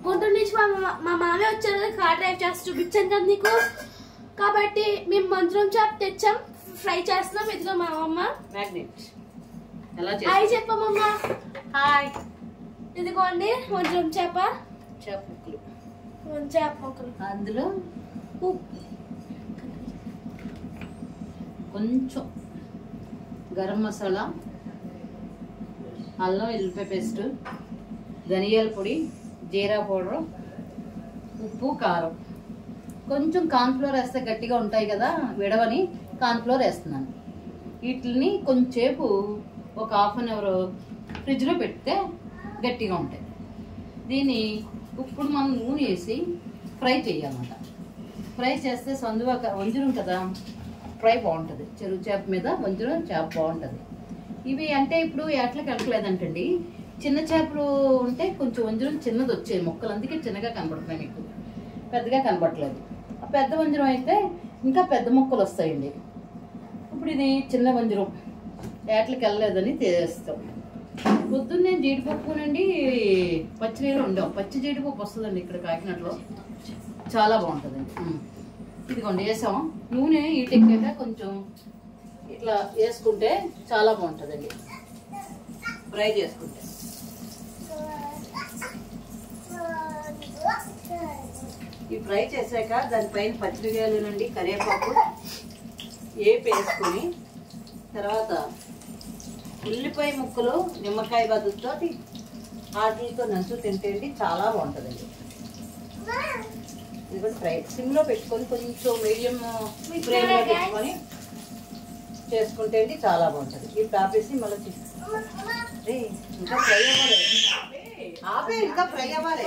గుంటూరు నుంచి మా మామయ్య వచ్చారు, కార్ డ్రైవ్ చేసి చూపించాను కదా నీకు. కాబట్టి మేము మంత్రం చేప తెచ్చాం, ఫ్రై చేస్తున్నాం. ఇదిగో మా అమ్మ మ్యాగ్నెట్ హాయ్ చెప్పమ్మా. హాయ్. ఇదిగోండి మంత్రం చేప ముక్కలు, చేప ముక్కలు. అందులో కొంచెం గరం మసాలా, అల్లం వెల్లిపాయ పేస్ట్, ధనియాల పొడి, జీరా పౌడర్, ఉప్పు, కారం, కొంచెం కార్న్ఫ్లోర్ వేస్తే గట్టిగా ఉంటాయి కదా విడవని కార్న్ఫ్లోర్ వేస్తున్నాను. వీటిని కొంచెంసేపు ఒక హాఫ్ అన్ అవర్ ఫ్రిడ్జ్లో పెడితే గట్టిగా ఉంటాయి. దీన్ని ఇప్పుడు మనం నూనె వేసి ఫ్రై చేయాలన్నమాట. ఫ్రై చేస్తే వంజరం కదా, ఫ్రై బాగుంటుంది. చెరువు చేప మీద వంజరం చేప బాగుంటుంది. ఇవి అంటే ఇప్పుడు ఏట్లకి వెళ్ళలేదంటండి, చిన్న చేపలు ఉంటే కొంచెం వంజరం చిన్నది వచ్చాయి మొక్కలు, అందుకే చిన్నగా కనబడుతున్నాయి మీకు, పెద్దగా కనబడట్లేదు. ఆ పెద్ద వంజరం అయితే ఇంకా పెద్ద మొక్కలు వస్తాయండి. ఇప్పుడు ఇది చిన్న వంజరం ఏట్లకి వెళ్ళలేదని తీసేస్తాం. పొద్దున్నే జీడిపప్పునండి పచ్చినీరు వండాం. పచ్చి జీడిపప్పు వస్తుందండి ఇక్కడ కాకినాడలో, చాలా బాగుంటుందండి. ఇదిగోండి వేసాం. నూనె ఈటెక్కాక కొంచెం ఇట్లా వేసుకుంటే చాలా బాగుంటుందండి ఫ్రై చేసుకుంటే. ఈ ఫ్రై చేశాక దానిపైన పచ్చిమిరపకాయలునండి, కరివేపాకు వేపి వేసుకొని తర్వాత ఉల్లిపాయ ముక్కలు నిమ్మకాయ బదులతో వాటితో నంచు తింటేండి చాలా బాగుంటుందండి. ఇది కూడా ఫ్రై సిమ్లో పెట్టుకొని కొంచెం మీడియం ఫ్లేమ్లో పెట్టుకొని చేసుకుంటే చాలా బాగుంటుంది. ఇప్పుడు ఆపేసి మళ్ళీ ఇంకా ఫ్రై అవ్వాలి, ఇంకా ఫ్రై అవ్వాలి.